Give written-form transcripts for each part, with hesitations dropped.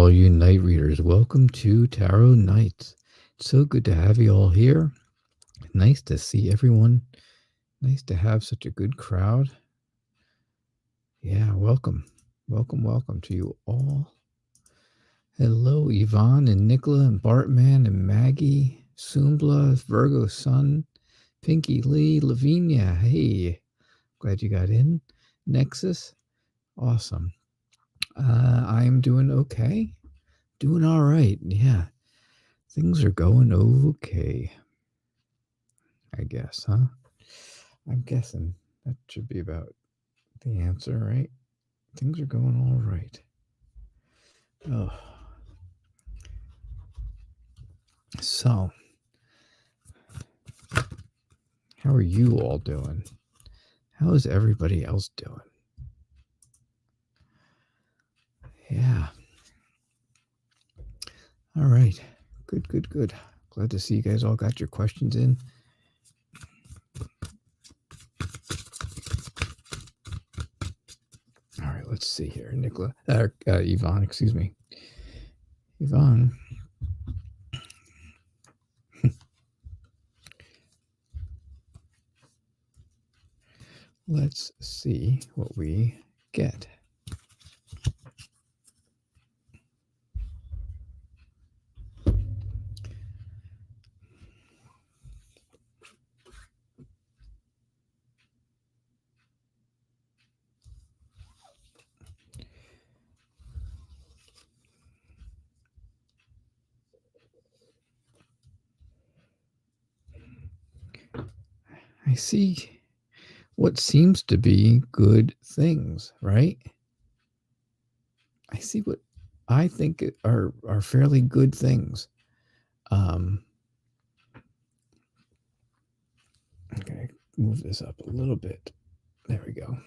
all you night readers. Welcome to Tarot Nights. It's so good to have you all here. Nice to see everyone. Nice to have such a good crowd. Yeah, welcome. Welcome to you all. Hello, Yvonne and Nicola and Bartman and Maggie, Sumbla, Virgo Sun, Pinky Lee, Lavinia. Hey, glad you got in. Nexus, awesome. I'm doing okay. Doing all right. Yeah. Things are going okay. I guess, huh? I'm guessing that should be about the answer, right? Things are going all right. Oh. So, how are you all doing? How is everybody else doing? Yeah. All right. Good. Glad to see you guys all got your questions in. All right, let's see here. Nicola, Yvonne, excuse me. Yvonne. Let's see what we get. I see what seems to be good things, right? I see what I think are fairly good things. Okay, move this up a little bit. There we go.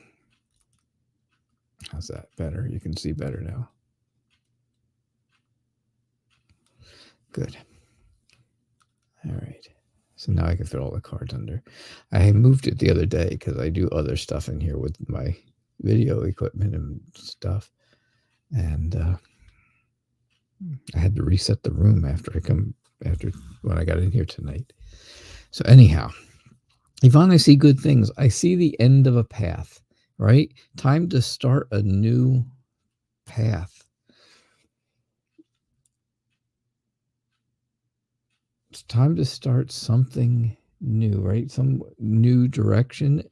How's that? Better? You can see better now. Good. All right. So now I can fit all the cards under. I moved it the other day because I do other stuff in here with my video equipment and stuff. And I had to reset the room after when I got in here tonight. So anyhow, Yvonne, I see good things. I see the end of a path, right? Time to start a new path. It's time to start something new, right? Some new direction.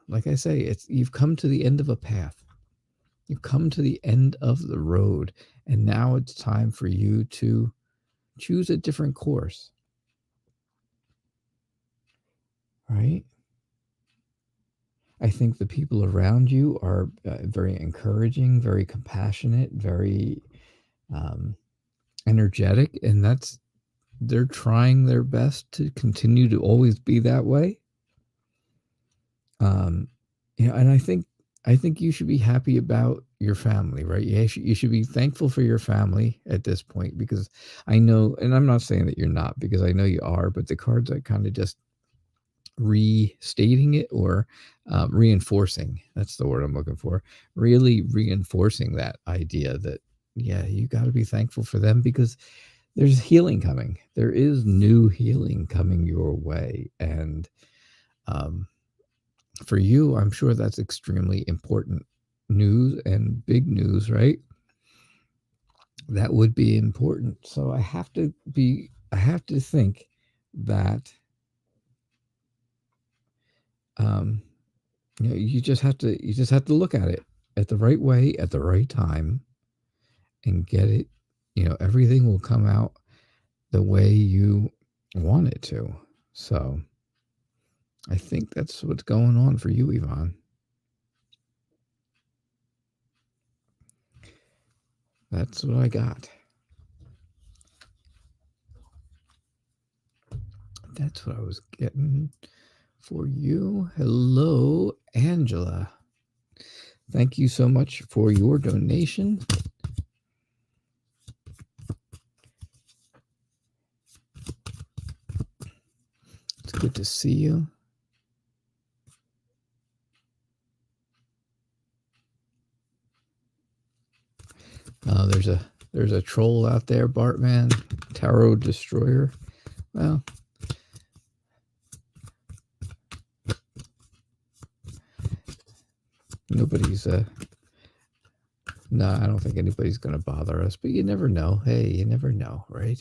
Like I say, you've come to the end of a path. You've come to the end of the road, and now it's time for you to choose a different course, right? I think the people around you are very encouraging, very compassionate, very energetic, and they're trying their best to continue to always be that way. And I think you should be happy about your family, right? You should be thankful for your family at this point, because I know, and I'm not saying that you're not, because I know you are, but the cards are kind of just restating it, or reinforcing. That's the word I'm looking for. Really reinforcing that idea that, yeah, you got to be thankful for them, because there's healing coming. There is new healing coming your way. And for you, I'm sure that's extremely important news and big news, right? That would be important. So I have to think that you just have to look at it at the right way, at the right time, and get it. Everything will come out the way you want it to. So I think that's what's going on for you, Yvonne. That's what I got. That's what I was getting for you. Hello, Angela. Thank you so much for your donation. It's good to see you. There's a there's a troll out there, Bartman, Tarot Destroyer. Well, nobody's no, I don't think anybody's going to bother us, but you never know. Hey, you never know, right?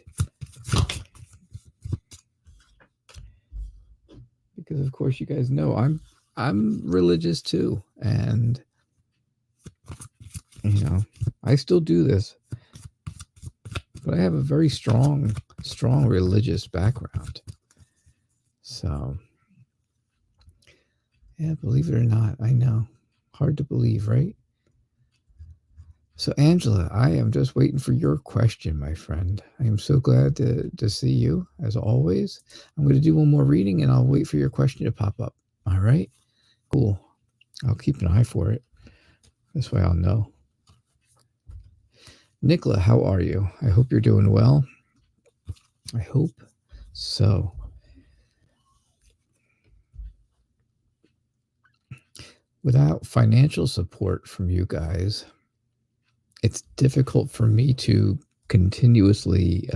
Because of course you guys know I'm religious too, and you know, I still do this, but I have a very strong religious background. So, yeah, believe it or not, I know. Hard to believe, right? So, Angela, I am just waiting for your question, my friend. I am so glad to see you, as always. I'm going to do one more reading, and I'll wait for your question to pop up. All right? Cool. I'll keep an eye for it. This way I'll know. Nicola, how are you? I hope you're doing well. I hope so. Without financial support from you guys, it's difficult for me to continuously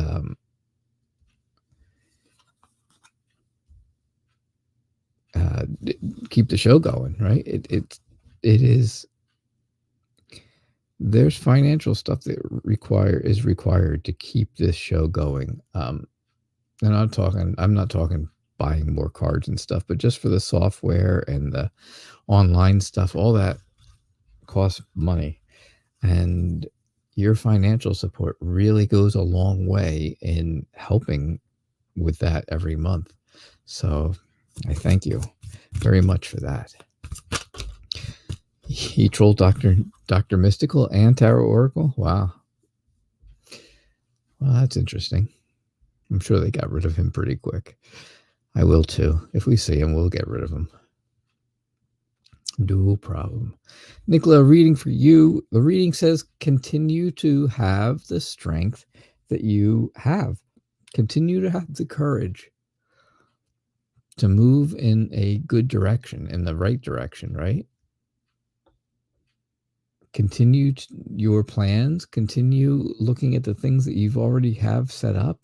keep the show going, right? It is. There's financial stuff that is required to keep this show going. And I'm not talking buying more cards and stuff, but just for the software and the online stuff, all that costs money. And your financial support really goes a long way in helping with that every month. So I thank you very much for that. He trolled Dr. Mystical and Tarot Oracle. Wow. Well, that's interesting. I'm sure they got rid of him pretty quick. I will too. If we see him, we'll get rid of him. No problem. Nicola, reading for you. The reading says continue to have the strength that you have. Continue to have the courage to move in a good direction, in the right direction, right? Continue your plans. Continue looking at the things that you've already have set up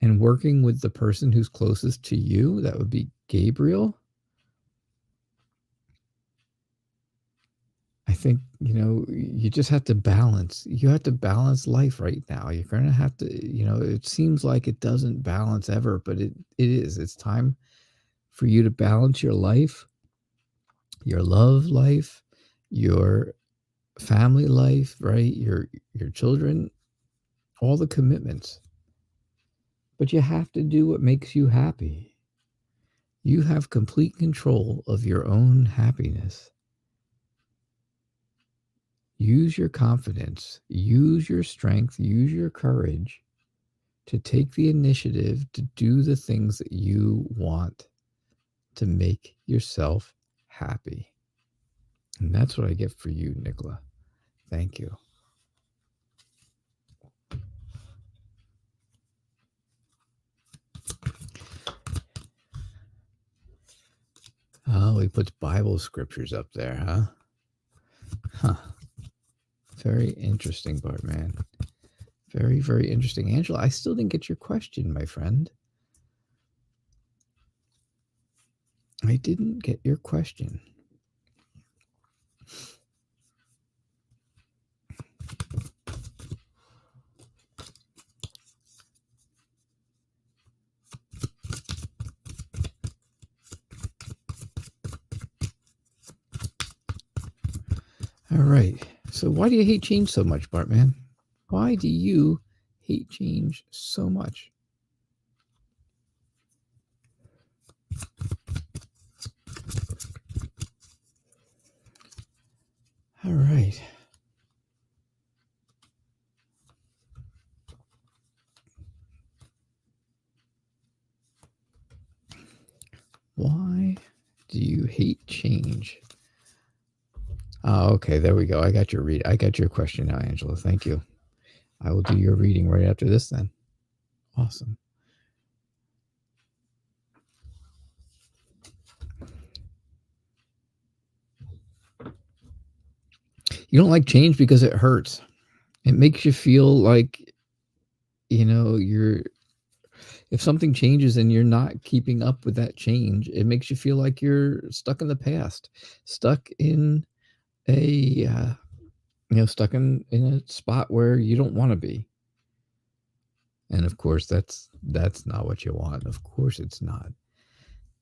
and working with the person who's closest to you. That would be Gabriel. I think, you just have to balance. You have to balance life right now. You're going to have to, it seems like it doesn't balance ever, but it is. It's time for you to balance your life, your love life, your family life, right? Your children, all the commitments. But you have to do what makes you happy. You have complete control of your own happiness. Use your confidence, use your strength, use your courage to take the initiative to do the things that you want to make yourself happy. And that's what I get for you, Nicola. Thank you. Oh, he puts Bible scriptures up there, huh? Huh. Very interesting, Bartman. Very, very interesting. Angela, I still didn't get your question, my friend. I didn't get your question. All right. So why do you hate change so much, Bartman? Why do you hate change so much? All right. Why do you hate change? Oh, okay. There we go. I got your question now, Angela. Thank you. I will do your reading right after this then. Awesome. You don't like change because it hurts. It makes you feel like, if something changes and you're not keeping up with that change, it makes you feel like you're stuck in the past, stuck in a, stuck in a spot where you don't want to be. And of course, that's not what you want. Of course, it's not.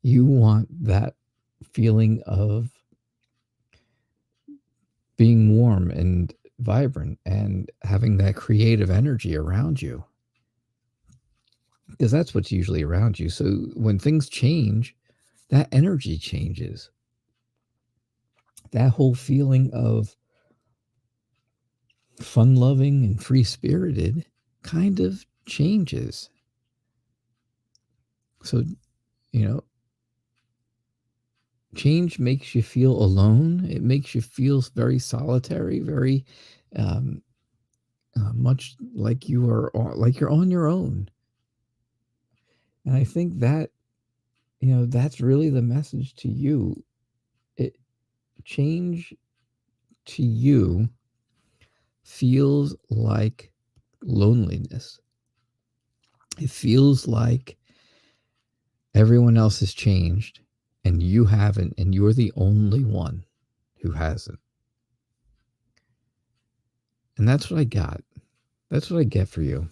You want that feeling of being warm and vibrant and having that creative energy around you, because that's what's usually around you. So when things change, that energy changes. That whole feeling of fun loving and free spirited kind of changes. So, change makes you feel alone. It makes you feel very solitary, very much like you're on your own. And I think that, that's really the message to you. It change to you feels like loneliness. It feels like everyone else has changed and you haven't, and you're the only one who hasn't. And that's what I got. That's what I get for you.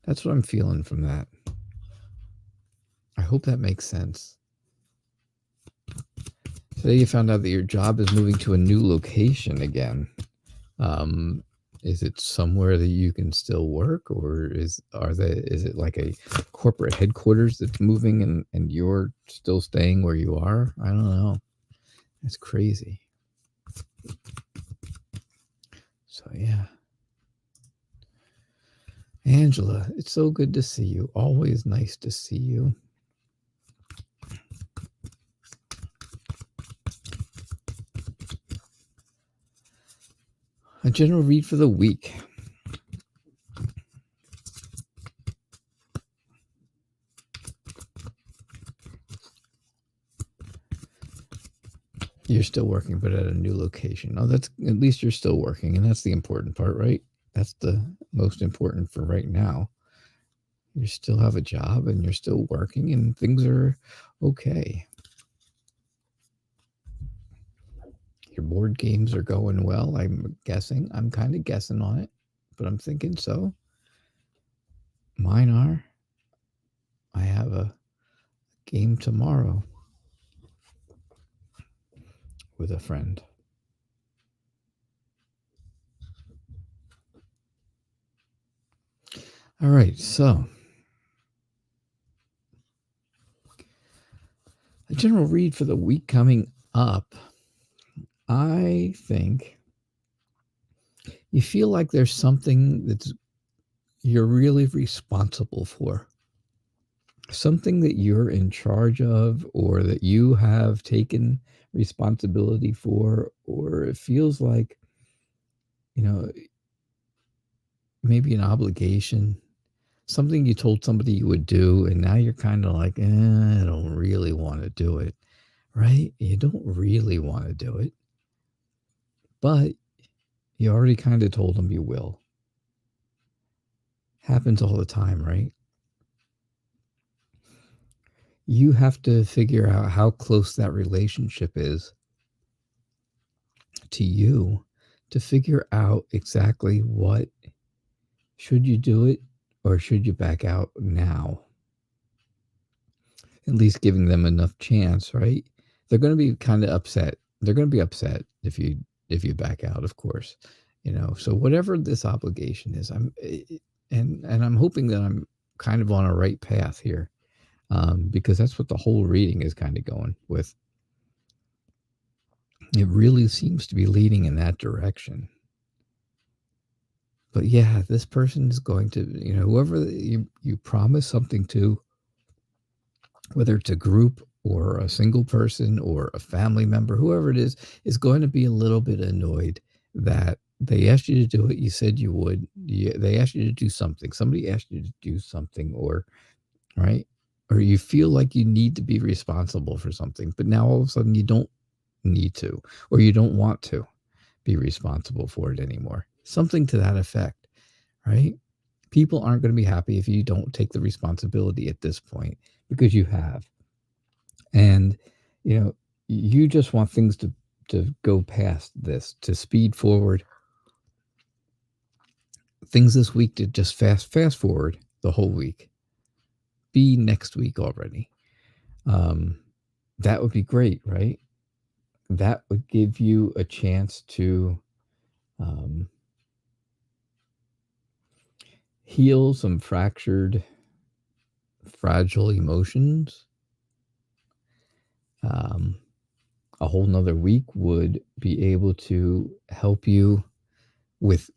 That's what I'm feeling from that. I hope that makes sense. Today you found out that your job is moving to a new location again. Is it somewhere that you can still work, or is it like a corporate headquarters that's moving and you're still staying where you are? I don't know. It's crazy. So yeah. Angela, it's so good to see you. Always nice to see you. A general read for the week. You're still working, but at a new location. Oh, that's at least you're still working, and that's the important part, right? That's the most important for right now. You still have a job, and you're still working, and things are okay. Your board games are going well, I'm guessing. I'm kind of guessing on it, but I'm thinking so. Mine are. I have a game tomorrow with a friend. All right, so a general read for the week coming up. I think you feel like there's something that you're really responsible for. Something that you're in charge of, or that you have taken responsibility for, or it feels like, maybe an obligation, something you told somebody you would do, and now you're kind of like, I don't really want to do it, right? You don't really want to do it, but you already kind of told them you will. Happens all the time, right? You have to figure out how close that relationship is to you to figure out exactly what, should you do it or should you back out now? At least giving them enough chance, right? They're going to be kind of upset. They're going to be upset if you back out, of course. So whatever this obligation is, and I'm hoping that I'm kind of on a right path here, because that's what the whole reading is kind of going with. It really seems to be leading in that direction. But yeah, this person is going to, whoever you promise something to, whether it's a group or a single person or a family member, whoever it is going to be a little bit annoyed that they asked you to do it. You said you would. They asked you to do something. Somebody asked you to do something, or right, or you feel like you need to be responsible for something, but now all of a sudden you don't need to, or you don't want to be responsible for it anymore. Something to that effect. right? People aren't going to be happy if you don't take the responsibility at this point, because you have. And, you just want things to go past this, to speed forward. Things this week to just fast forward the whole week. Be next week already. That would be great, right? That would give you a chance to heal some fragile emotions. A whole nother week would be able to help you with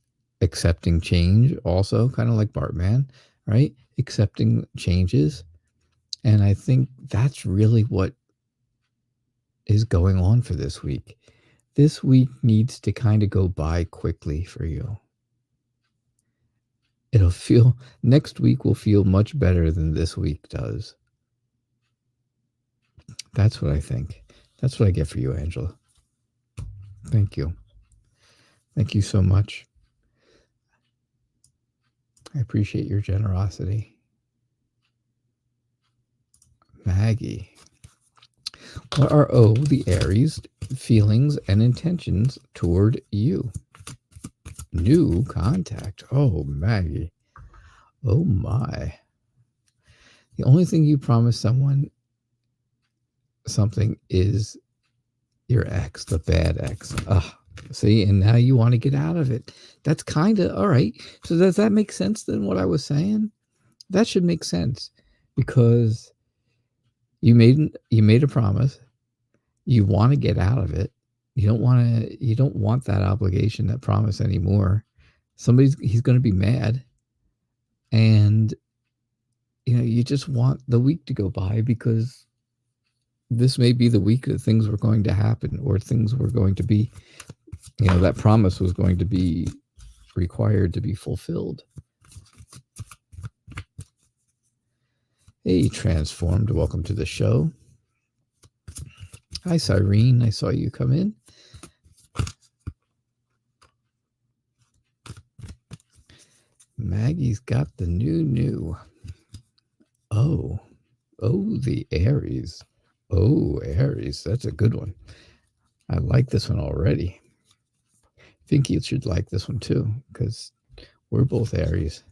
accepting change, also, kind of like Bartman, right? Accepting changes. And I think that's really what is going on for this week. This week needs to kind of go by quickly for you. Next week will feel much better than this week does. That's what I think. That's what I get for you, Angela. Thank you. Thank you so much. I appreciate your generosity. Maggie. What are the Aries feelings and intentions toward you? New contact. Oh, Maggie. Oh, my. The only thing you promise someone something is your ex, the bad ex. See, and now you want to get out of it. That's kind of all right. So does that make sense then, what I was saying? That should make sense, because you made a promise. You want to get out of it. You don't want that obligation, that promise anymore. He's going to be mad. And you just want the week to go by, because this may be the week that things were going to happen, or things were going to be, that promise was going to be required to be fulfilled. Hey, Transformed, welcome to the show. Hi, Cyrene, I saw you come in. Maggie's got the new. Oh, the Aries. Oh, Aries, that's a good one. I like this one already. I think you should like this one too, because we're both Aries.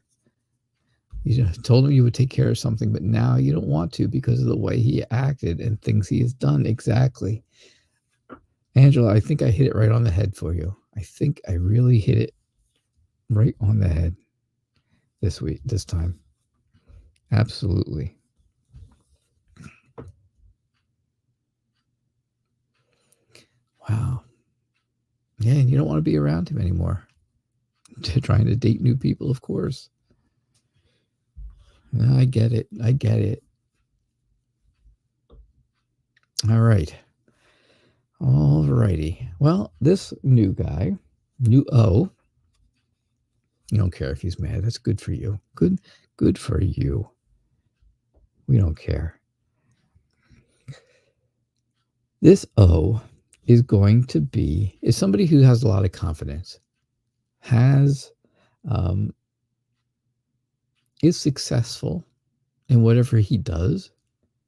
You told him you would take care of something, but now you don't want to because of the way he acted and things he has done. Exactly. Angela, I think I hit it right on the head for you. I think I really hit it right on the head this time. Absolutely. Wow. Yeah, and you don't want to be around him anymore. Trying to date new people, of course. I get it. All right. All righty. Well, this new guy, you don't care if he's mad. That's good for you. Good for you. We don't care. This O is going to be somebody who has a lot of confidence, is successful in whatever he does.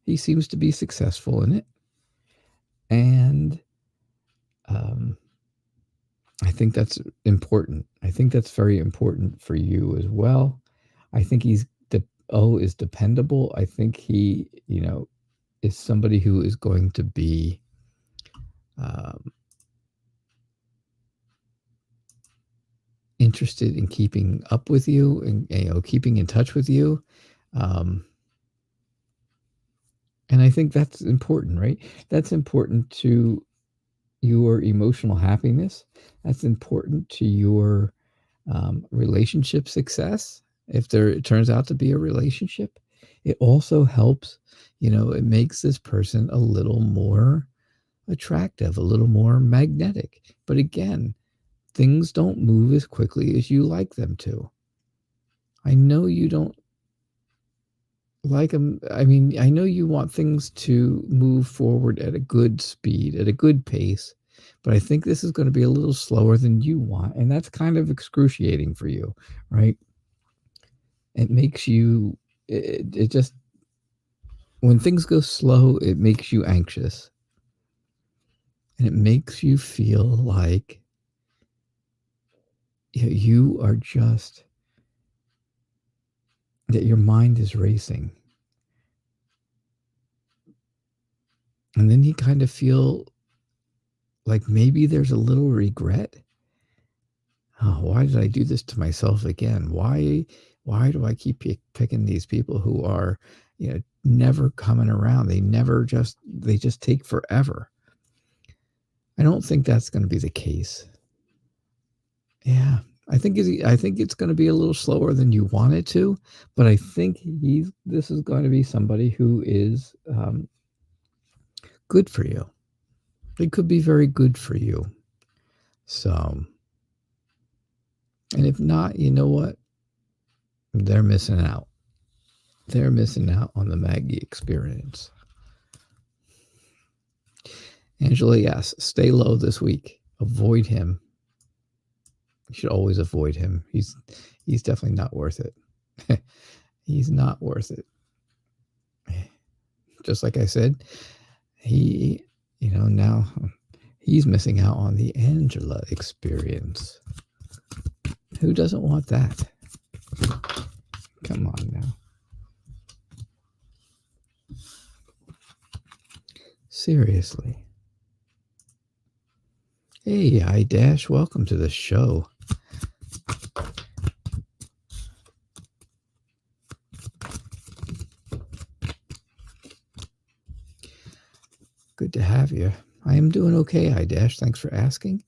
He seems to be successful in it. And I think that's important. I think that's very important for you as well. I think O is dependable. I think he, is somebody who is going to be interested in keeping up with you and keeping in touch with you. And I think that's important, right? That's important to your emotional happiness. That's important to your relationship success. If it turns out to be a relationship, it also helps, it makes this person a little more attractive, a little more magnetic. But again, things don't move as quickly as you like them to. I know you don't like them. I mean, I know you want things to move forward at a good speed, at a good pace, but I think this is going to be a little slower than you want. And that's kind of excruciating for you, right? It makes you, it just, when things go slow, it makes you anxious. And it makes you feel like you are just, that your mind is racing. And then you kind of feel like maybe there's a little regret. Oh, why did I do this to myself again? Why do I keep picking these people who are, never coming around? They just take forever. I don't think that's going to be the case. Yeah, I think it's going to be a little slower than you want it to, but I think this is going to be somebody who is good for you. It could be very good for you. So, and if not, you know what? They're missing out. They're missing out on the Maggie experience. Angela, yes, stay low this week. Avoid him. You should always avoid him. He's definitely not worth it. He's not worth it. Just like I said, he, now he's missing out on the Angela experience. Who doesn't want that? Come on now. Seriously. Hey, I-Dash, welcome to the show. Good to have you. I am doing okay, I-Dash. Thanks for asking.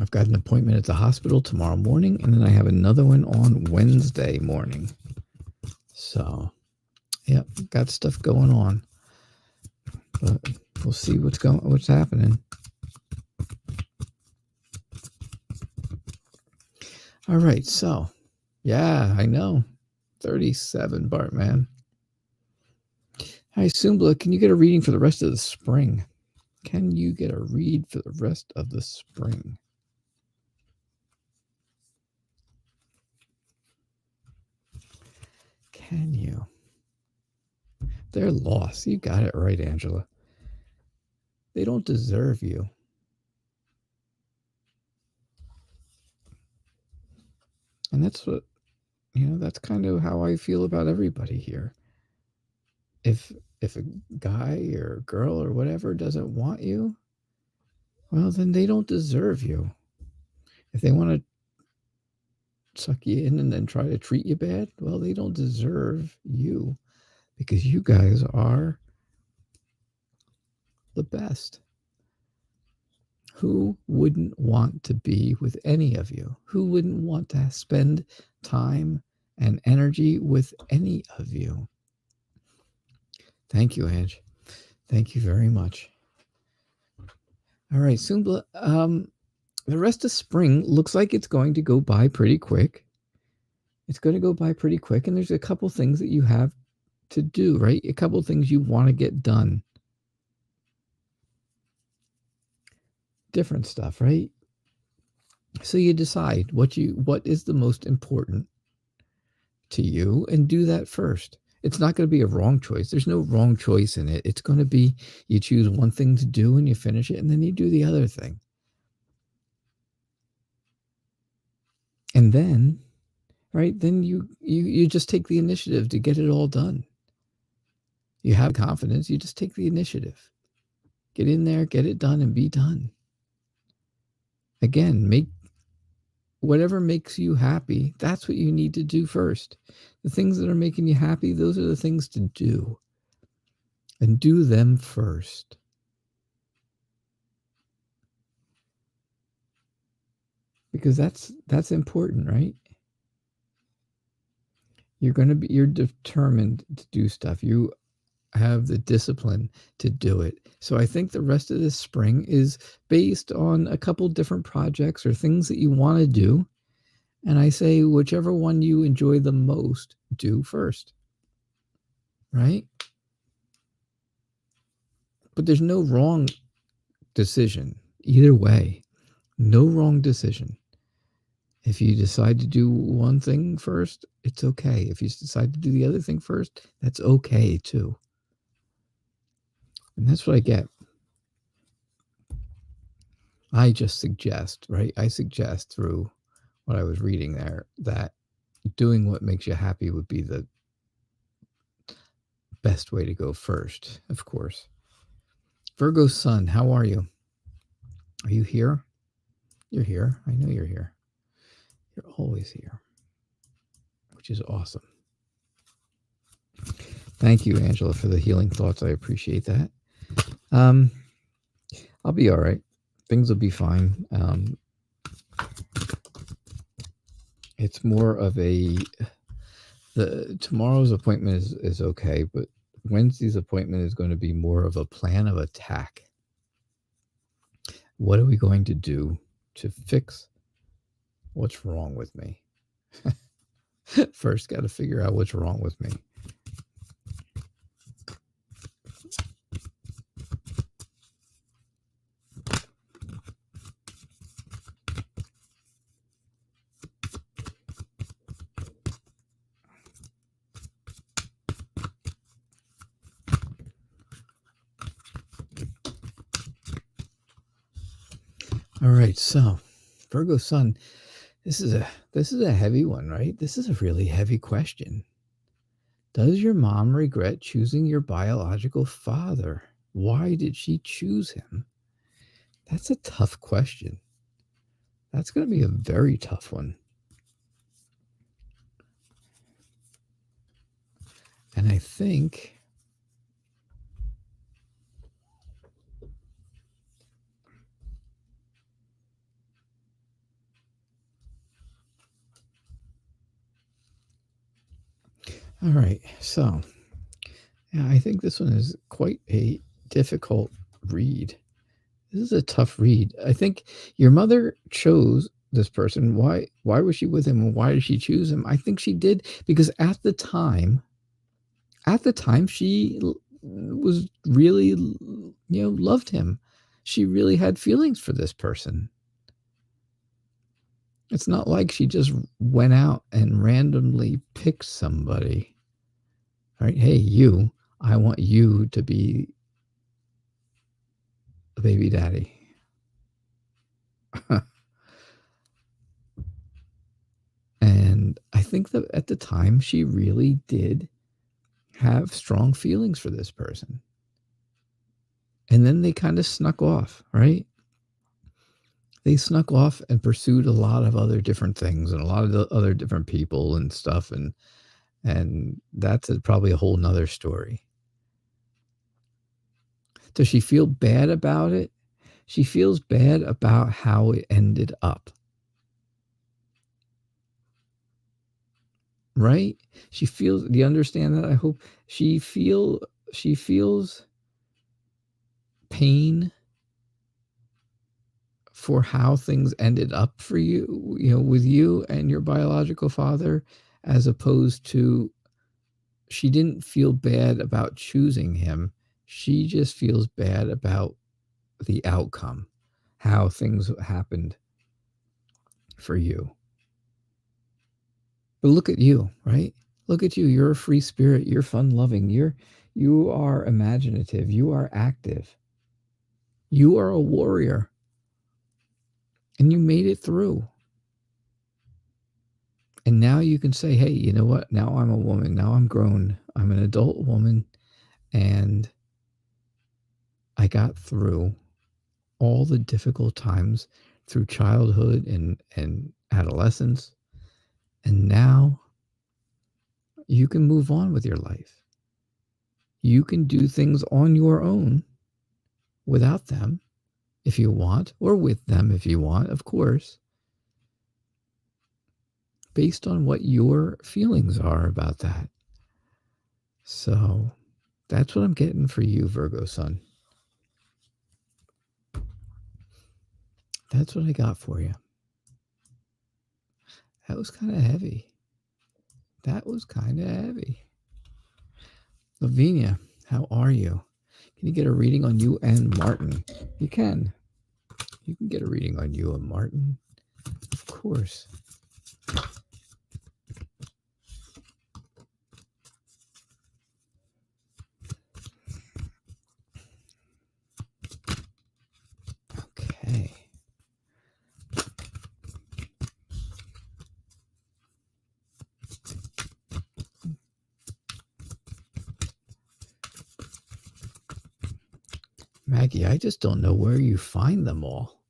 I've got an appointment at the hospital tomorrow morning, and then I have another one on Wednesday morning. So, yeah, got stuff going on. But we'll see what's happening. All right, so, yeah, I know. 37, Bartman. Hi, Sumbla, can you get a reading for the rest of the spring? Can you get a read for the rest of the spring? Can you? They're lost. You got it right, Angela. They don't deserve you. And that's what, that's kind of how I feel about everybody here. If a guy or a girl or whatever doesn't want you, well, then they don't deserve you. If they want to suck you in and then try to treat you bad, well, they don't deserve you, because you guys are the best. Who wouldn't want to be with any of you? Who wouldn't want to spend time and energy with any of you? Thank you, Ange. Thank you very much. All right, Sumbla. The rest of spring looks like it's going to go by pretty quick. It's going to go by pretty quick, and there's a couple things that you have to do, right? A couple things you want to get done. Different stuff, right? So you decide what is the most important to you, and do that first. It's not going to be a wrong choice. There's no wrong choice in it. It's going to be, you choose one thing to do and you finish it, and then you do the other thing. And then, right, then you just take the initiative to get it all done. You have confidence, you just take the initiative. Get in there, get it done, and be done. Again, make whatever makes you happy, that's what you need to do first. The things that are making you happy, those are the things to do. And do them first. Because that's important, right? You're determined to do stuff. You have the discipline to do it. So I think the rest of this spring is based on a couple different projects or things that you want to do. And I say whichever one you enjoy the most, do first. Right? But there's no wrong decision either way. No wrong decision. If you decide to do one thing first, it's okay. If you decide to do the other thing first, that's okay too. And that's what I get. I just suggest, right? I suggest through what I was reading there that doing what makes you happy would be the best way to go first, of course. Virgo Sun, how are you? Are you here? You're here. I know you're here. You're always here, which is awesome. Thank you, Angela, for the healing thoughts. I appreciate that. I'll be all right. Things will be fine. It's more of tomorrow's appointment is okay, but Wednesday's appointment is going to be more of a plan of attack. What are we going to do to fix what's wrong with me? First, got to figure out what's wrong with me. All right, so Virgo Sun, this is a heavy one, right? This is a really heavy question. Does your mom regret choosing your biological father? Why did she choose him? That's a tough question. That's going to be a very tough one. And I think all right, so yeah, I think this one is quite a difficult read. This is a tough read. I think your mother chose this person. Why was she with him, and why did she choose him? I think she did because at the time she was really, loved him. She really had feelings for this person. It's not like she just went out and randomly picked somebody. All right, hey, you, I want you to be a baby daddy. And I think that at the time she really did have strong feelings for this person. And then they kind of snuck off, right? They snuck off and pursued a lot of other different things and a lot of the other different people and stuff. And that's probably a whole nother story. Does she feel bad about it? She feels bad about how it ended up. Right? She feels, do you understand that? I hope she feels pain for how things ended up for you, with you and your biological father, as opposed to she didn't feel bad about choosing him. She just feels bad about the outcome, how things happened for you. But look at you, right? Look at you. You're a free spirit. You're fun-loving. You are imaginative. You are active. You are a warrior. And you made it through. And now you can say, hey, you know what? Now I'm a woman. Now I'm grown. I'm an adult woman. And I got through all the difficult times through childhood and adolescence. And now you can move on with your life. You can do things on your own without them if you want, or with them if you want, of course, based on what your feelings are about that. So that's what I'm getting for you, Virgo Sun. That's what I got for you. That was kind of heavy. Lavinia, how are you? Can you get a reading on you and Martin? You can. You can get a reading on you and Martin, of course. Okay. Maggie, I just don't know where you find them all.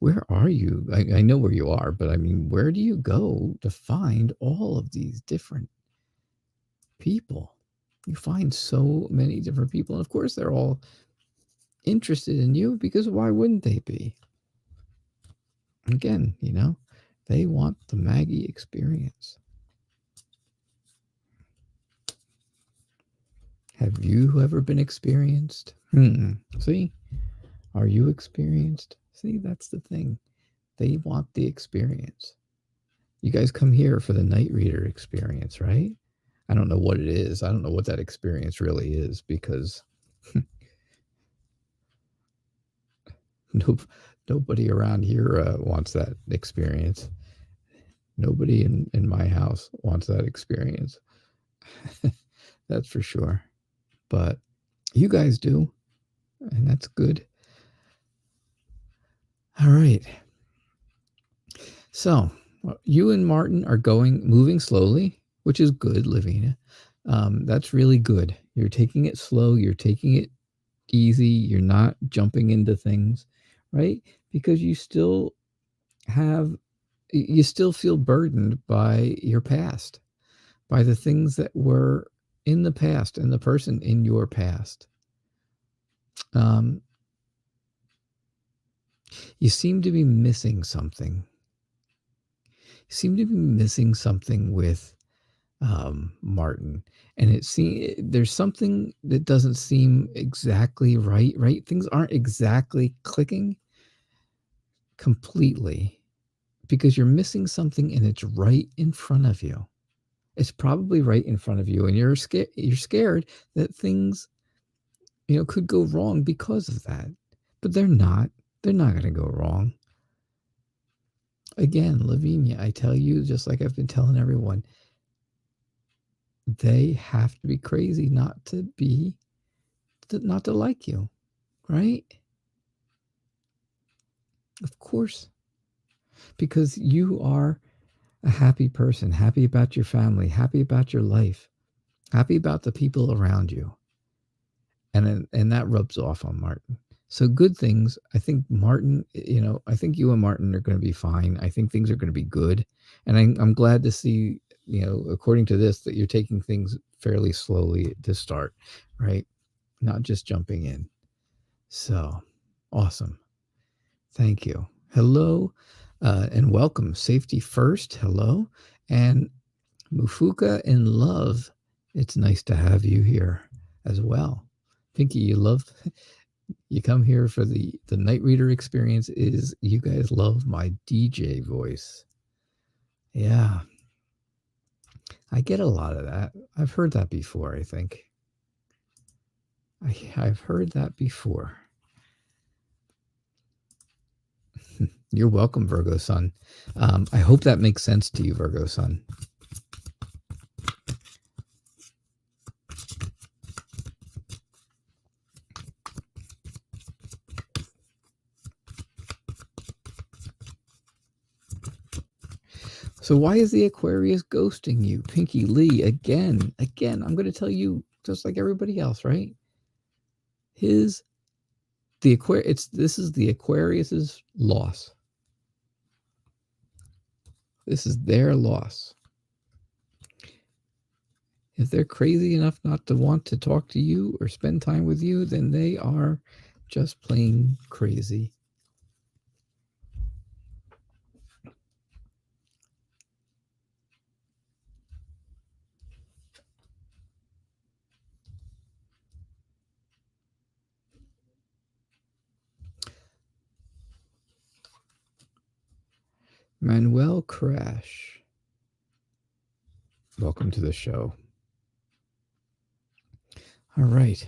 Where are you? I know where you are, but I mean, where do you go to find all of these different people? You find so many different people. And of course, they're all interested in you because why wouldn't they be? Again, they want the Maggie experience. Have you ever been experienced? See? Are you experienced? See, that's the thing. They want the experience. You guys come here for the night reader experience, right? I don't know what it is. I don't know what that experience really is because nobody around here wants that experience. Nobody in my house wants that experience. That's for sure. But you guys do, and that's good. All right. So you and Martin are moving slowly, which is good, Lavina. That's really good. You're taking it slow. You're taking it easy. You're not jumping into things, right? Because you still feel burdened by your past, by the things that were in the past and the person in your past. You seem to be missing something. You seem to be missing something with Martin, and there's something that doesn't seem exactly right. Things aren't exactly clicking completely because you're missing something, and it's right in front of you. It's probably right in front of you, and you're scared that things could go wrong because of that, but they're not going to go wrong. Again, Lavinia, I tell you, just like I've been telling everyone, they have to be crazy not to like you, right? Of course, because you are a happy person, happy about your family, happy about your life, happy about the people around you, and that rubs off on Martin. So good things. I think Martin, I think you and Martin are going to be fine. I think things are going to be good, and I'm glad to see, according to this, that you're taking things fairly slowly to start, right? Not just jumping in. So awesome. Thank you. Hello, and welcome. Safety first. Hello, and Mufuka in love. It's nice to have you here as well. Pinky, you come here for the night reader experience. You guys love my DJ voice. Yeah, I get a lot of that. I've heard that before. I think I've heard that before. You're welcome, Virgo Sun. I hope that makes sense to you, Virgo Sun. So why is the Aquarius ghosting you? Pinky Lee, again, I'm going to tell you just like everybody else, right? This is the Aquarius's loss. This is their loss. If they're crazy enough not to want to talk to you or spend time with you, then they are just plain crazy. Manuel Crash, welcome to the show. All right.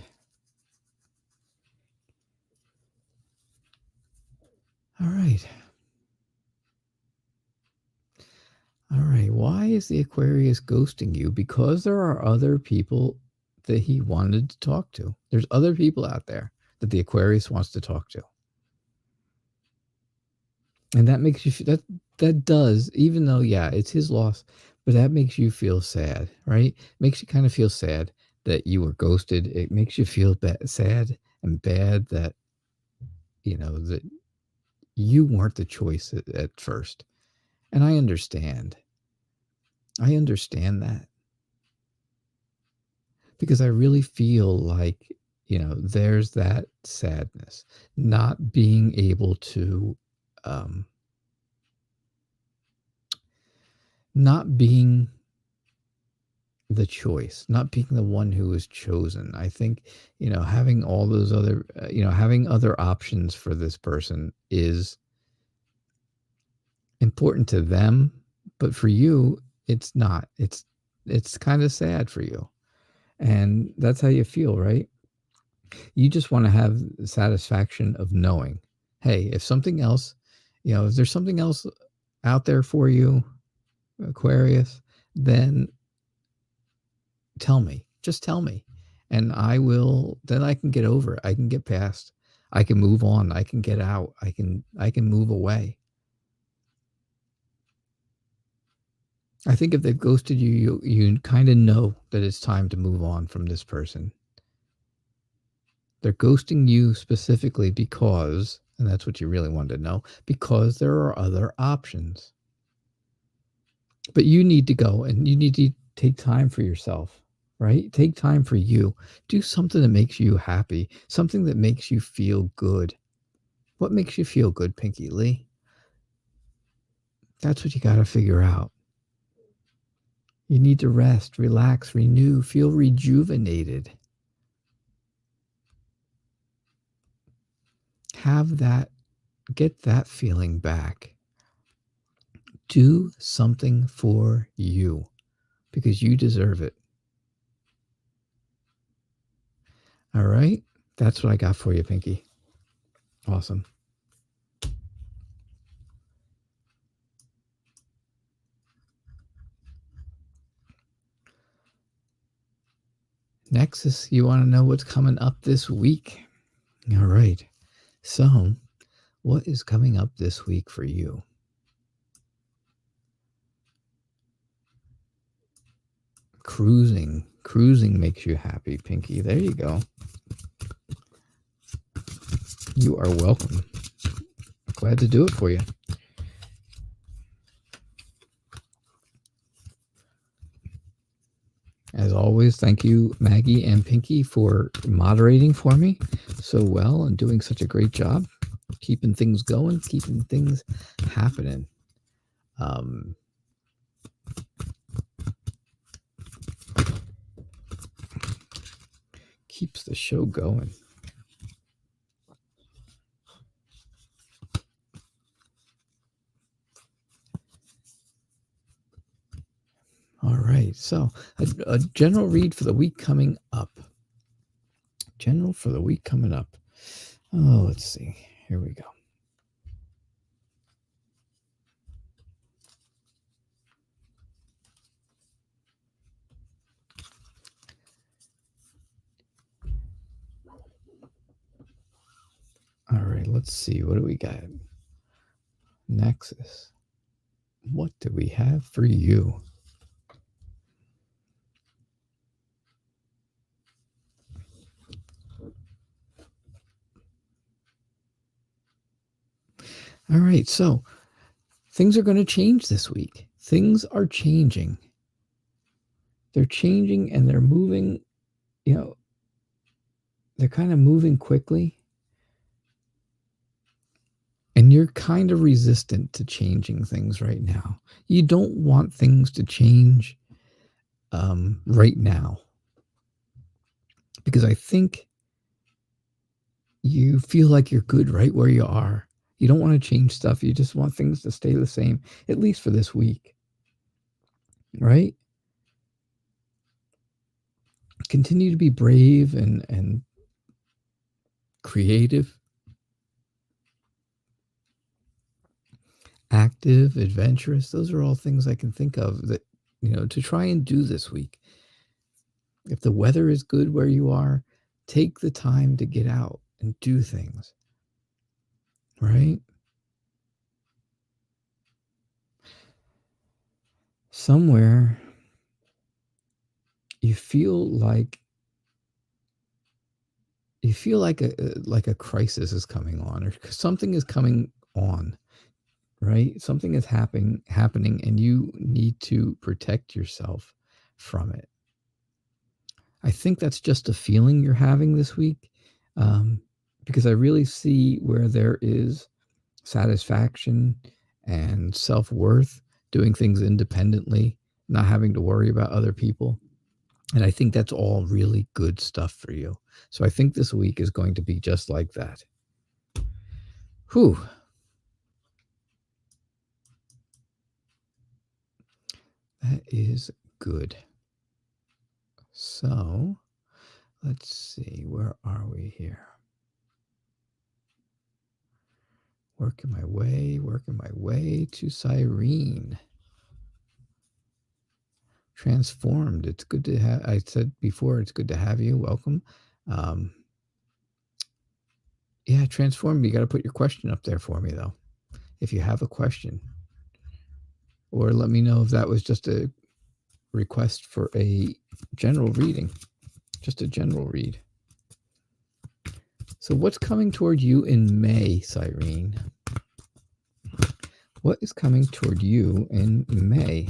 All right. All right. Why is the Aquarius ghosting you? Because there are other people that he wanted to talk to. There's other people out there that the Aquarius wants to talk to. And that makes you that does, even though, yeah, it's his loss, but that makes you feel sad, right? Makes you kind of feel sad that you were ghosted. It makes you feel sad and bad that, that you weren't the choice at first. And I understand. I understand that because I really feel like, there's that sadness, not being able to, um, not being the choice, not being the one who was chosen. I think, having all those other, having other options for this person is important to them, but for you, it's not. It's kind of sad for you. And that's how you feel, right? You just want to have the satisfaction of knowing, hey, if something else, if there's something else out there for you, Aquarius, then tell me. Just tell me. And then I can get over it. I can get past. I can move on. I can get out. I can move away. I think if they've ghosted you, you kind of know that it's time to move on from this person. They're ghosting you specifically because, and that's what you really wanted to know, because there are other options. But you need to go and you need to take time for yourself, right? Take time for you. Do something that makes you happy, something that makes you feel good. What makes you feel good, Pinky Lee? That's what you got to figure out. You need to rest, relax, renew, feel rejuvenated. Have that, get that feeling back. Do something for you because you deserve it. All right? That's what I got for you, Pinky. Awesome. Nexus, you want to know what's coming up this week? All right. So, what is coming up this week for you? Cruising. Cruising makes you happy, Pinky. There you go. You are welcome. Glad to do it for you. As always, thank you, Maggie and Pinky, for moderating for me so well and doing such a great job, keeping things going, keeping things happening. Keeps the show going. All right, so a general read for the week coming up. General for the week coming up. Oh, let's see. Here we go. All right, let's see. What do we got? Nexus. What do we have for you? All right, so things are going to change this week. Things are changing. They're changing and they're moving, they're kind of moving quickly. And you're kind of resistant to changing things right now. You don't want things to change right now. Because I think you feel like you're good right where you are. You don't want to change stuff. You just want things to stay the same, at least for this week. Right? Continue to be brave and creative. active, adventurous. Those are all things I can think of that, to try and do this week. If the weather is good where you are, take the time to get out and do things, right? Somewhere you feel like a crisis is coming on, or something is coming on, right? Something is happening, and you need to protect yourself from it. I think that's just a feeling you're having this week, because I really see where there is satisfaction and self-worth doing things independently, not having to worry about other people. And I think that's all really good stuff for you. So I think this week is going to be just like that. Whew. That is good. So let's see, where are we here? Working my way to Cyrene. Transformed. It's good to have, I said before, it's good to have you. Welcome. Yeah, transformed. You got to put your question up there for me, though, if you have a question. Or let me know if that was just a request for a general reading. Just a general read. So what's coming toward you in May, Cyrene? What is coming toward you in May?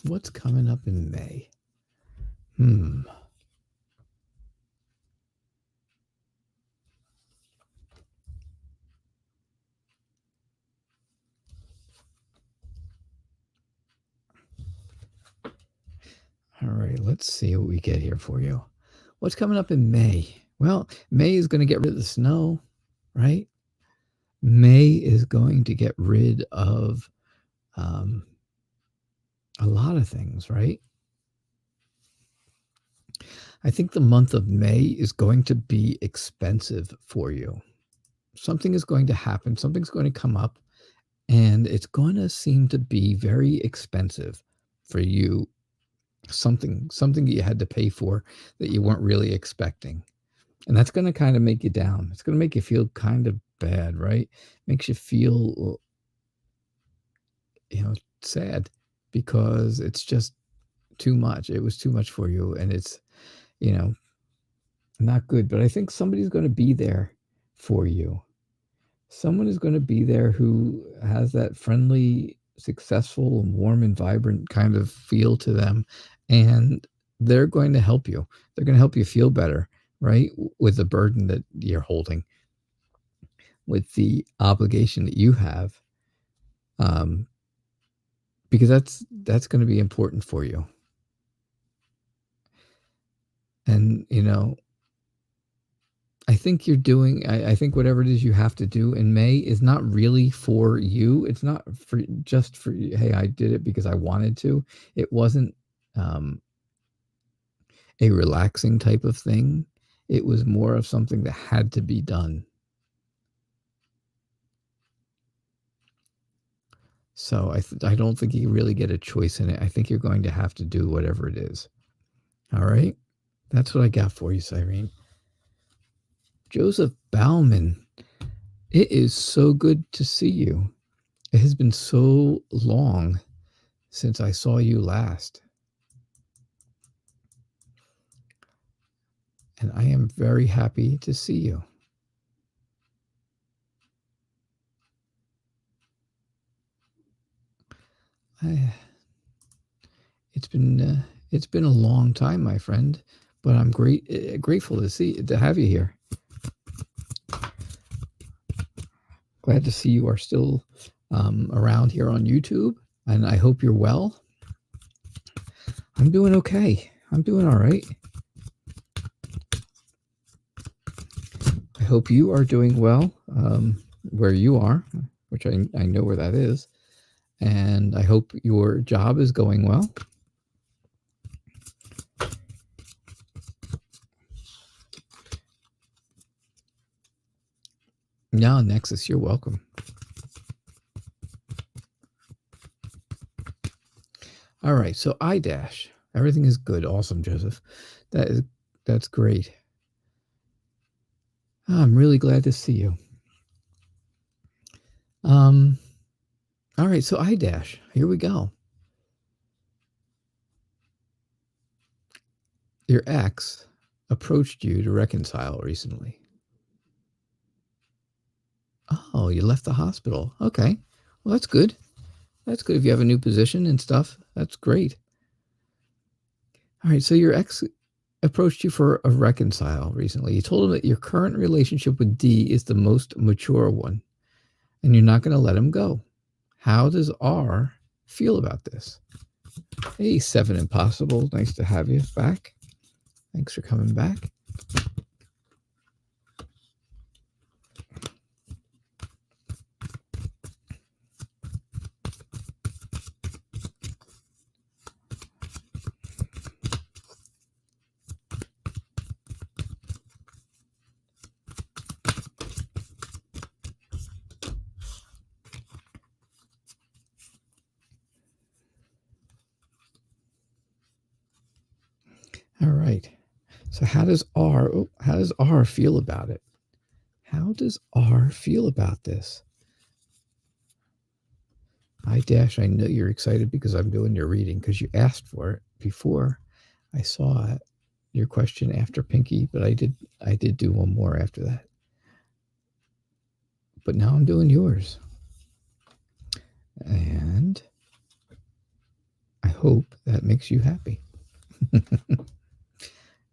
What's coming up in May? All right, let's see what we get here for you. What's coming up in May? Well, May is going to get rid of the snow, right? May is going to get rid of a lot of things, right? I think the month of May is going to be expensive for you. Something is going to happen. Something's going to come up, and it's going to seem to be very expensive for you. Something that you had to pay for that you weren't really expecting. And that's going to kind of make you down. It's going to make you feel kind of bad, right? Makes you feel, sad because it's just too much. It was too much for you, and it's, not good. But I think somebody's going to be there for you. Someone is going to be there who has that friendly, successful, warm and vibrant kind of feel to them. And they're going to help you. They're going to help you feel better, right? With the burden that you're holding, with the obligation that you have. Because that's going to be important for you. And, I think you're doing, I think whatever it is you have to do in May is not really for you. It's not for just for, hey, I did it because I wanted to. It wasn't a relaxing type of thing. It was more of something that had to be done. So I don't think you really get a choice in it. I think you're going to have to do whatever it is. All right? That's what I got for you, Cyrene. Joseph Bauman, it is so good to see you. It has been so long since I saw you last. And I am very happy to see you. It's been a long time, my friend, but I'm grateful to have you here. Glad to see you are still around here on YouTube, and I hope you're well. I'm doing okay. I'm doing all right. I hope you are doing well where you are. which I know where that is. And I hope your job is going well. No, Nexus, you're welcome. All right, so I dash. Everything is good. Awesome, Joseph. That's great. Oh, I'm really glad to see you. All right, so I dash. Here we go. Your ex approached you to reconcile recently. Oh, you left the hospital. Okay. Well, that's good. That's good if you have a new position and stuff. That's great. All right, so your ex approached you for a reconcile recently. You told him that your current relationship with D is the most mature one, and you're not going to let him go. How does R feel about this? Hey, 7 Impossible. Nice to have you back. Thanks for coming back. All right. So how does R feel about it? How does R feel about this? I know you're excited because I'm doing your reading because you asked for it before. I saw it, your question after Pinky, but I did do one more after that. But now I'm doing yours. And I hope that makes you happy.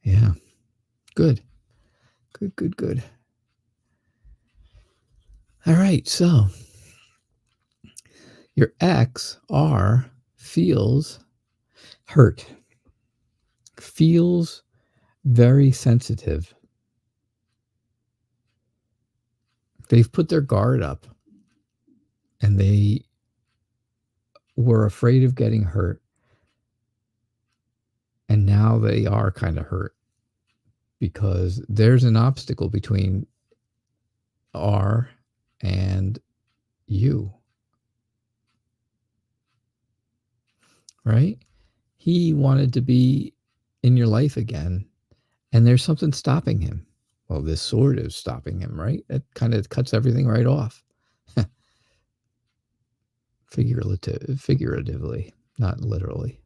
Yeah. Good. Good. All right, so your ex, R, feels hurt, feels very sensitive. They've put their guard up and they were afraid of getting hurt. And now they are kind of hurt because there's an obstacle between R and you. Right? He wanted to be in your life again, and there's something stopping him. Well, this sword is stopping him, right? It kind of cuts everything right off. Figuratively, not literally.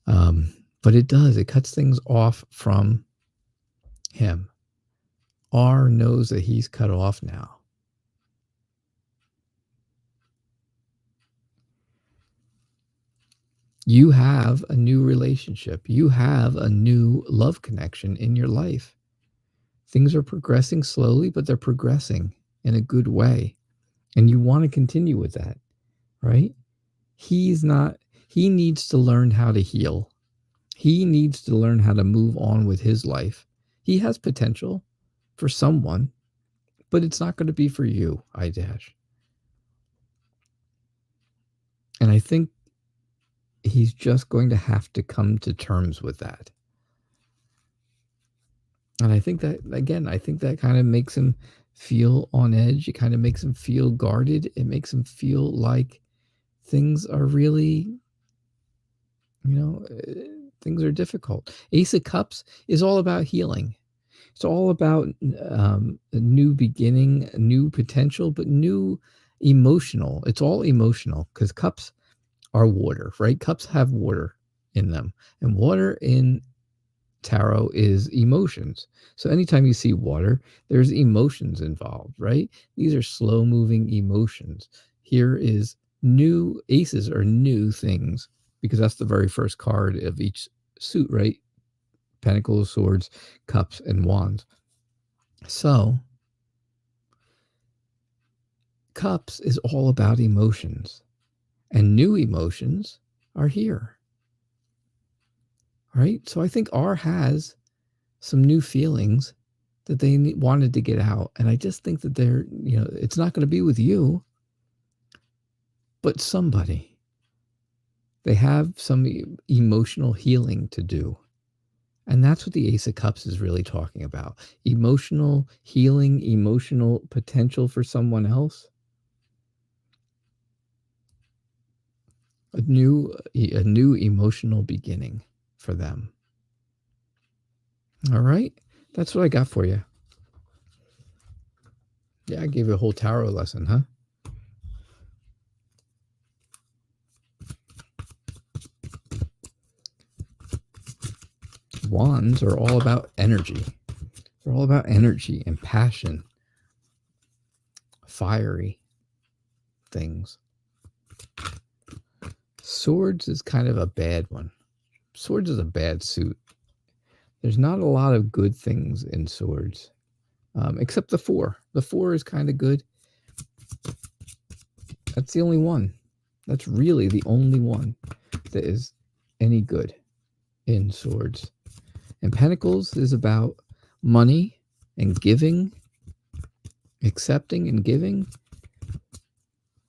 But it does. It cuts things off from him. R knows that he's cut off now. You have a new relationship. You have a new love connection in your life. Things are progressing slowly, but they're progressing in a good way. And you want to continue with that, right? He needs to learn how to heal. He needs to learn how to move on with his life. He has potential for someone, but it's not going to be for you, I dash. And I think he's just going to have to come to terms with that. And I think that, again, kind of makes him feel on edge. It kind of makes him feel guarded. It makes him feel like things are really, things are difficult. Ace of Cups is all about healing. It's all about a new beginning, a new potential, but new emotional. It's all emotional because cups are water, right? Cups have water in them. And water in tarot is emotions. So anytime you see water, there's emotions involved, right? These are slow moving emotions. Here is new aces are new things because that's the very first card of each suit, right? Pentacles, swords, cups, and wands. So cups is all about emotions, and new emotions are here. Right? So I think R has some new feelings that they wanted to get out. And I just think that it's not going to be with you. but somebody. They have some emotional healing to do. And that's what the Ace of Cups is really talking about. Emotional healing, emotional potential for someone else. A new emotional beginning for them. All right? That's what I got for you. Yeah, I gave you a whole tarot lesson, huh? Wands are all about energy. They're all about energy and passion. Fiery things. Swords is kind of a bad one. Swords is a bad suit. There's not a lot of good things in swords, except the 4. The 4 is kind of good. That's the only one. That's really the only one that is any good in swords. And Pentacles is about money and giving, accepting and giving.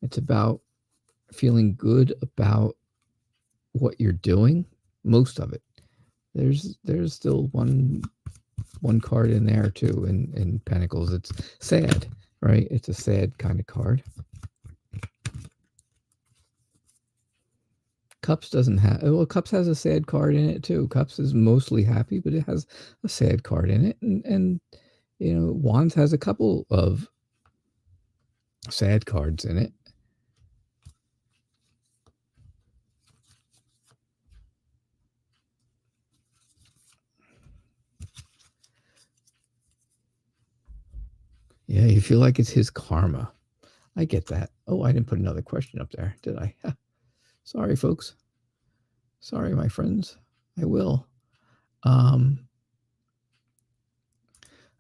It's about feeling good about what you're doing. Most of it. There's still one card in there too in Pentacles. It's sad, right? It's a sad kind of card. Cups doesn't have, well, Cups has a sad card in it too. Cups is mostly happy, but it has a sad card in it. And you know, Wands has a couple of sad cards in it. Yeah, you feel like it's his karma. I get that. Oh, I didn't put another question up there, did I? Sorry, folks. Sorry, my friends. I will.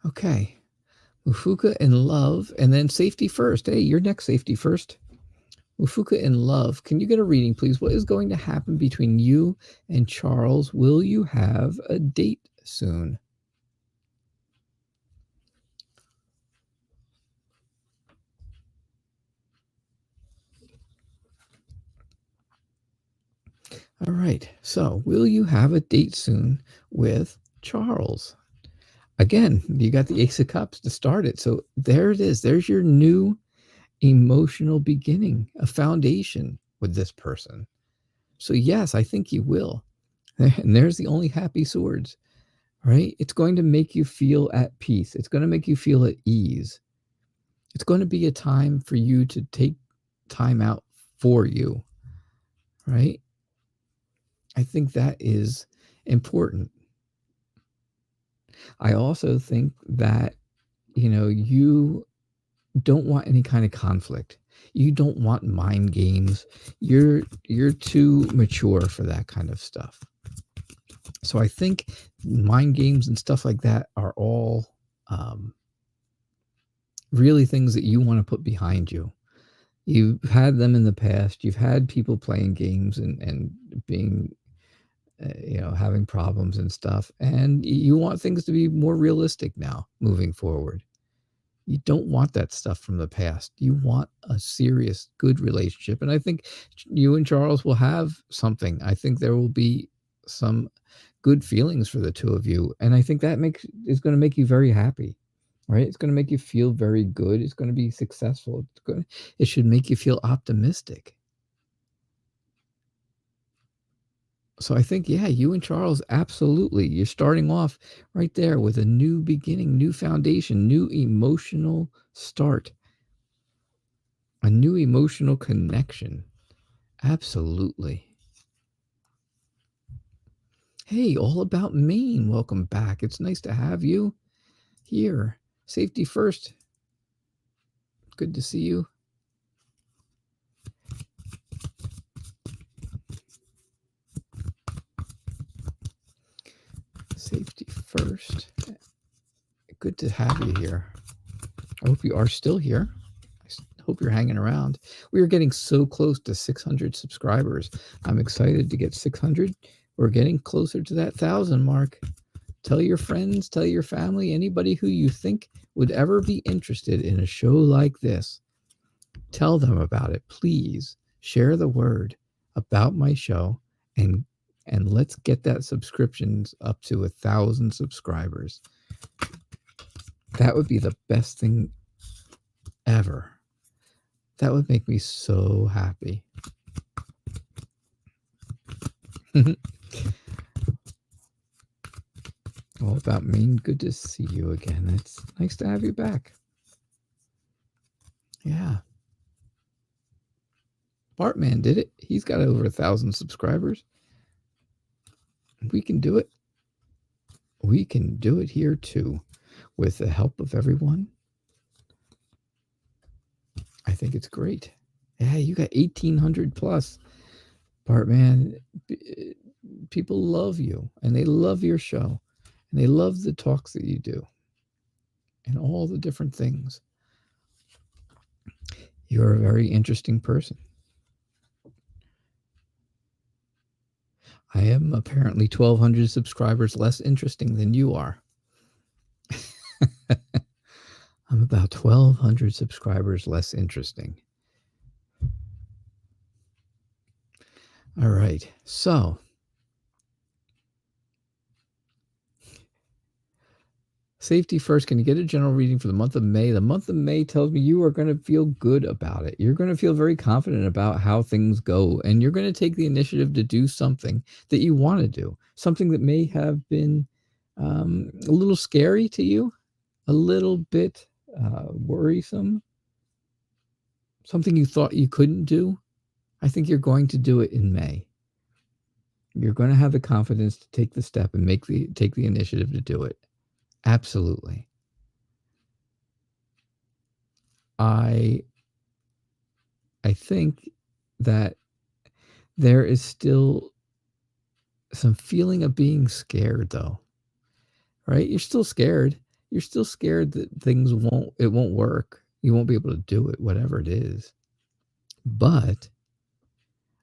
Okay. Ufuka in love, and then safety first. Hey, you're next, safety first. Ufuka in love. Can you get a reading, please? What is going to happen between you and Charles? Will you have a date soon? All right. So, will you have a date soon with Charles? Again, you got the Ace of Cups to start it. So, there it is. There's your new emotional beginning, a foundation with this person. So, yes, I think you will. And there's the only happy swords, right? It's going to make you feel at peace. It's going to make you feel at ease. It's going to be a time for you to take time out for you, right? I think that is important. I also think that, you know, you don't want any kind of conflict. You don't want mind games. You're too mature for that kind of stuff. So I think mind games and stuff like that are all really things that you want to put behind you. You've had them in the past. You've had people playing games and being, you know, having problems and stuff. And you want things to be more realistic now moving forward. You don't want that stuff from the past. You want a serious, good relationship. And I think you and Charles will have something. I think there will be some good feelings for the two of you. And I think that is going to make you very happy, right? It's going to make you feel very good. It's going to be successful. It should make you feel optimistic. So I think, yeah, you and Charles, absolutely. You're starting off right there with a new beginning, new foundation, new emotional start, a new emotional connection. Absolutely. Hey, All About Maine, welcome back. It's nice to have you here. Safety first. Good to see you. Safety first. Good to have you here. I hope you are still here. I hope you're hanging around. We are getting so close to 600 subscribers. I'm excited to get 600. We're getting closer to that 1,000 mark. Tell your friends, tell your family, anybody who you think would ever be interested in a show like this. Tell them about it, please. Share the word about my show, and let's get that subscriptions up to 1,000 subscribers. That would be the best thing ever. That would make me so happy. All about Maine. Good to see you again. It's nice to have you back. Yeah. Bartman did it. He's got over 1,000 subscribers. We can do it. We can do it here too, with the help of everyone. I think it's great. Yeah, you got 1,800 plus. Bartman, people love you, and they love your show, and they love the talks that you do, and all the different things. You're a very interesting person. I am apparently 1,200 subscribers less interesting than you are. I'm about 1,200 subscribers less interesting. All right, so safety first. Can you get a general reading for the month of May? The month of May tells me you are going to feel good about it. You're going to feel very confident about how things go, and you're going to take the initiative to do something that you want to do, something that may have been a little scary to you, a little bit worrisome, something you thought you couldn't do. I think you're going to do it in May. You're going to have the confidence to take the step and take the initiative to do it. Absolutely. I think that there is still some feeling of being scared, though. Right? You're still scared. You're still scared that things won't work. You won't be able to do it, whatever it is. But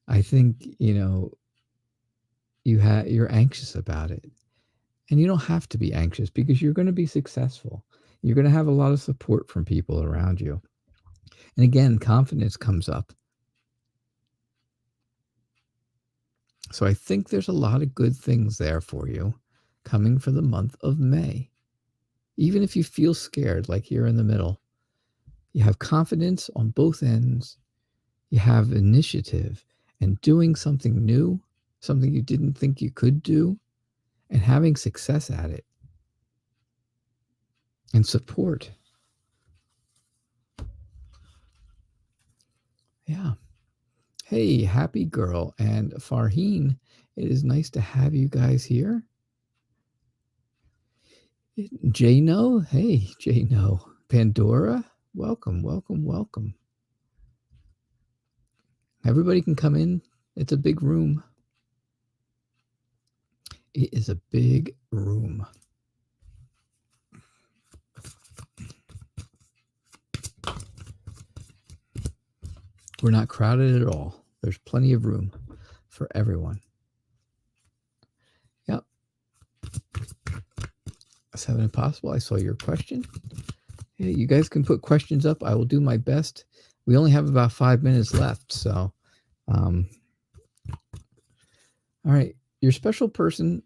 I think, you're anxious about it. And you don't have to be anxious, because you're going to be successful. You're going to have a lot of support from people around you. And again, confidence comes up. So I think there's a lot of good things there for you coming for the month of May. Even if you feel scared, like you're in the middle, you have confidence on both ends. You have initiative and doing something new, something you didn't think you could do, and having success at it. And support. Yeah. Hey, Happy Girl and Farheen, it is nice to have you guys here. Jano, hey, Jano. Pandora, welcome, welcome, welcome. Everybody can come in. It's a big room. It is a big room. We're not crowded at all. There's plenty of room for everyone. Yep. 7 Impossible, I saw your question. Yeah, you guys can put questions up. I will do my best. We only have about 5 minutes left, so all right. Your special person,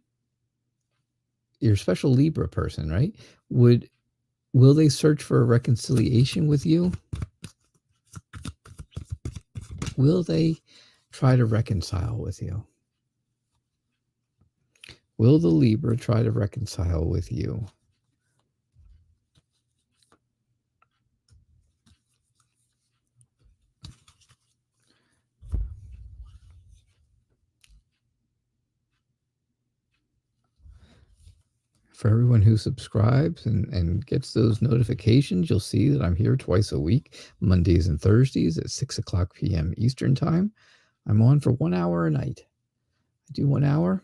your special Libra person, right? Will they search for a reconciliation with you? Will they try to reconcile with you? Will the Libra try to reconcile with you? For everyone who subscribes and gets those notifications, you'll see that I'm here twice a week, Mondays and Thursdays at 6:00 p.m. Eastern Time. I'm on for 1 hour a night. I do 1 hour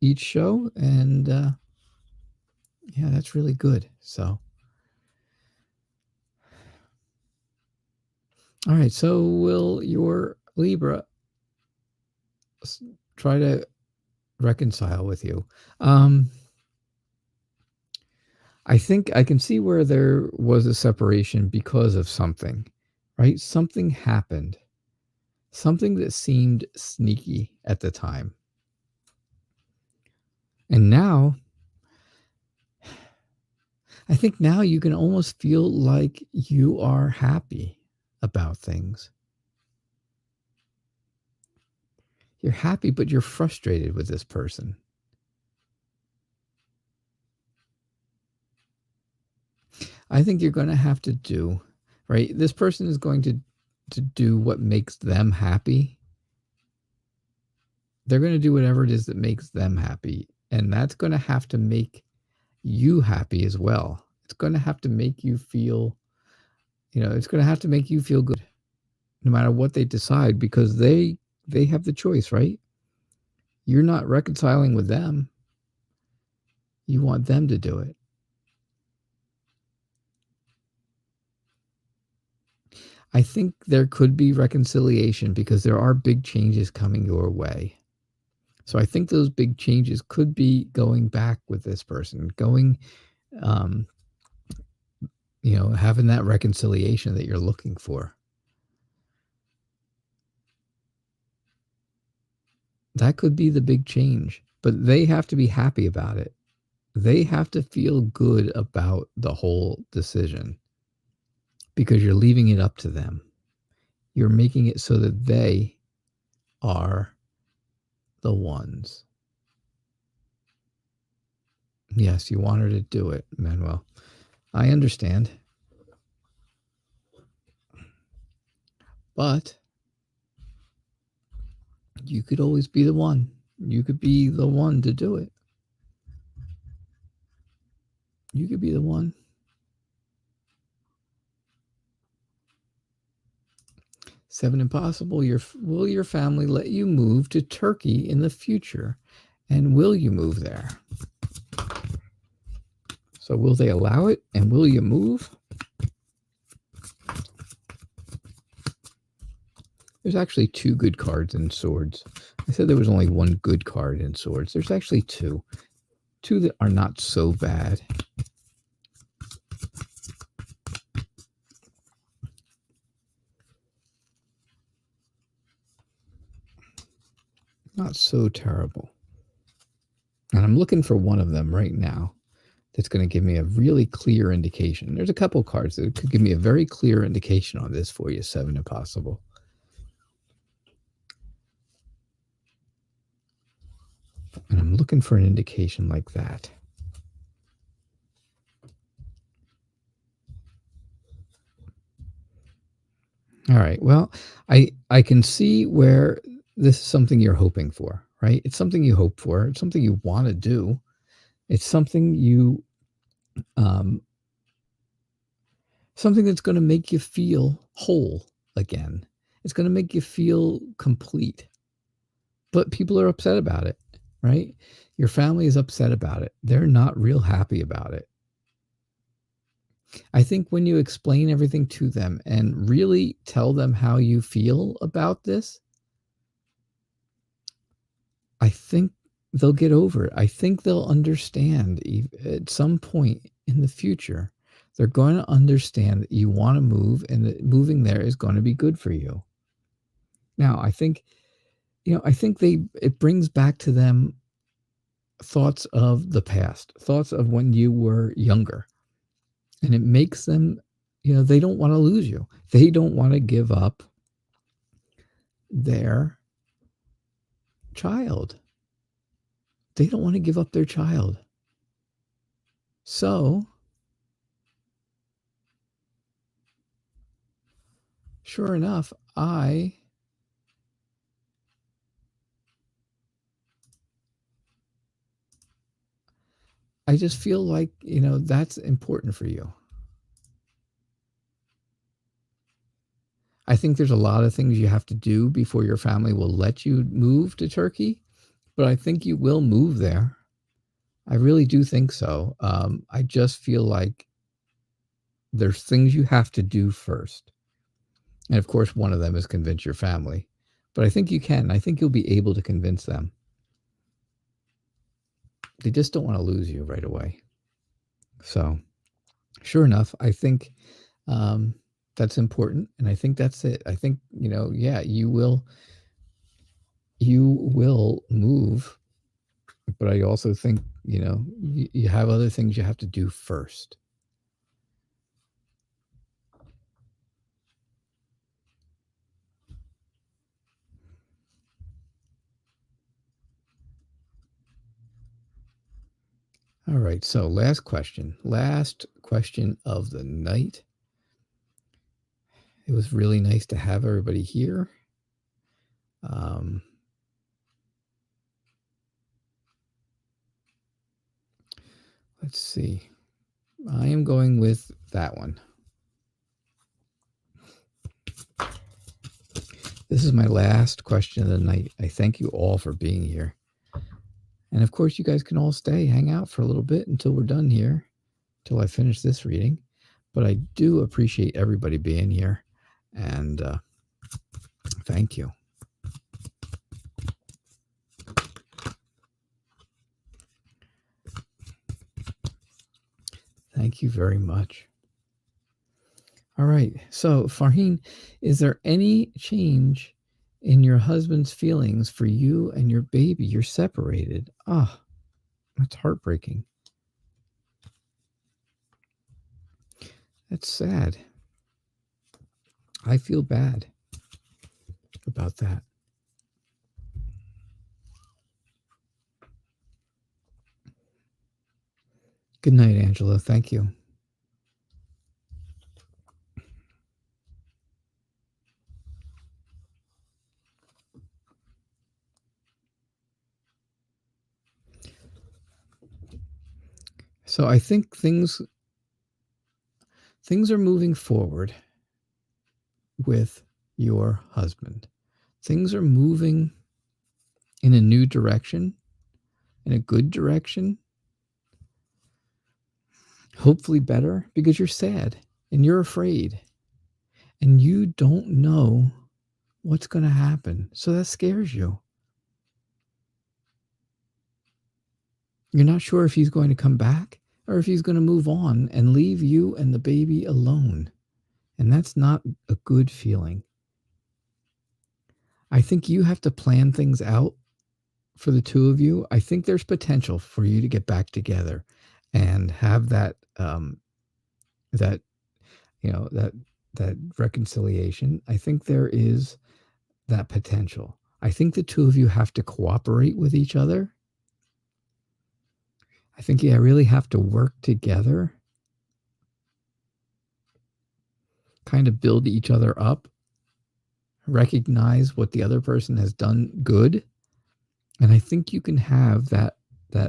each show, and yeah, that's really good. So, all right. So, will your Libra try to reconcile with you? I think I can see where there was a separation because of something, right? Something happened. something that seemed sneaky at the time. And now, I think now you can almost feel like you are happy about things. You're happy, but you're frustrated with this person. I think you're going to have to do, right? This person is going to do what makes them happy. They're going to do whatever it is that makes them happy. And that's going to have to make you happy as well. It's going to have to make you feel, it's going to have to make you feel good no matter what they decide, because they have the choice, right? You're not reconciling with them. You want them to do it. I think there could be reconciliation because there are big changes coming your way. So I think those big changes could be going back with this person, going, having that reconciliation that you're looking for. That could be the big change, but they have to be happy about it. They have to feel good about the whole decision because you're leaving it up to them. You're making it so that they are the ones. Yes, you want her to do it, Manuel. I understand. But you could always be the one. You could be the one to do it. You could be the one. Seven impossible. Will your family let you move to Turkey in the future? And will you move there? So will they allow it? And will you move? There's actually two good cards in Swords. I said there was only one good card in Swords. There's actually two. Two that are not so bad. Not so terrible. And I'm looking for one of them right now that's going to give me a really clear indication. There's a couple cards that could give me a very clear indication on this for you, Seven Impossible. And I'm looking for an indication like that. All right. Well, I can see where this is something you're hoping for, right? It's something you hope for. It's something you want to do. It's something something that's going to make you feel whole again. It's going to make you feel complete. But people are upset about it, right? Your family is upset about it. They're not real happy about it. I think when you explain everything to them and really tell them how you feel about this, I think they'll get over it. I think they'll understand at some point in the future. They're going to understand that you want to move and that moving there is going to be good for you. Now, I think it brings back to them thoughts of the past, thoughts of when you were younger. And it makes them, they don't want to lose you. They don't want to give up their child. They don't want to give up their child. So, sure enough, I just feel like, that's important for you. I think there's a lot of things you have to do before your family will let you move to Turkey, but I think you will move there. I really do think so. I just feel like there's things you have to do first. And of course, one of them is convince your family. But I think you can. I think you'll be able to convince them. They just don't want to lose you right away. So, sure enough, I think That's important. And I think that's it. I think, yeah, you will move, but I also think, you have other things you have to do first. All right, so last question of the night. It was really nice to have everybody here. Let's see. I am going with that one. This is my last question of the night. I thank you all for being here. And of course, you guys can all stay, hang out for a little bit until we're done here, until I finish this reading. But I do appreciate everybody being here. And thank you. Thank you very much. All right. So, Farheen, is there any change in your husband's feelings for you and your baby? You're separated. Ah, that's heartbreaking. That's sad. I feel bad about that. Good night, Angela. Thank you. So I think things are moving forward with your husband. Things are moving in a new direction, in a good direction. Hopefully better, because you're sad and you're afraid and you don't know what's going to happen. So that scares you. You're not sure if he's going to come back or if he's going to move on and leave you and the baby alone. And that's not a good feeling. I think you have to plan things out for the two of you. I think there's potential for you to get back together and have that that reconciliation. I think there is that potential. I think the two of you have to cooperate with each other. I think you really have to work together, kind of build each other up, recognize what the other person has done good. And I think you can have that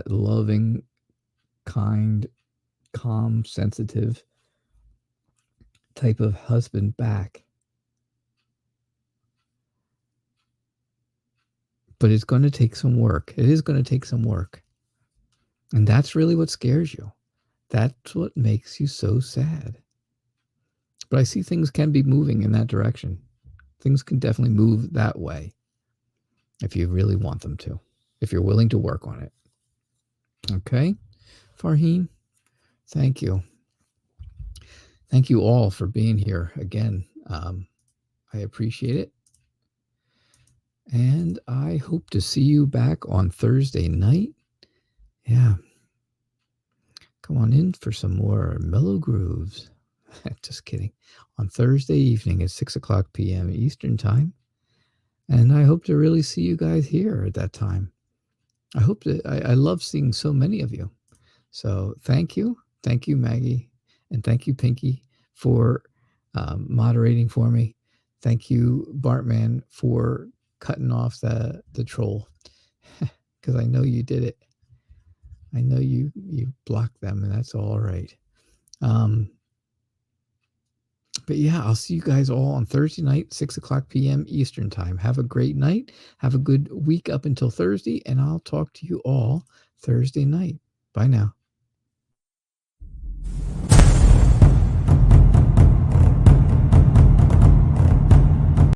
loving, kind, calm, sensitive type of husband back. But it's going to take some work. It is going to take some work. And that's really what scares you. That's what makes you so sad. But I see things can be moving in that direction. Things can definitely move that way if you really want them to, if you're willing to work on it. Okay, Farheen, thank you. Thank you all for being here again. I appreciate it. And I hope to see you back on Thursday night. Yeah. Come on in for some more mellow grooves. Just kidding. On Thursday evening at 6:00 p.m. Eastern Time. And I hope to really see you guys here at that time. I hope that I love seeing so many of you. So thank you. Thank you, Maggie. And thank you, Pinky, for moderating for me. Thank you, Bartman, for cutting off the troll. Because I know you did it. I know you blocked them, and that's all right. But yeah, I'll see you guys all on Thursday night, 6:00 p.m. Eastern Time. Have a great night. Have a good week up until Thursday, and I'll talk to you all Thursday night. Bye now.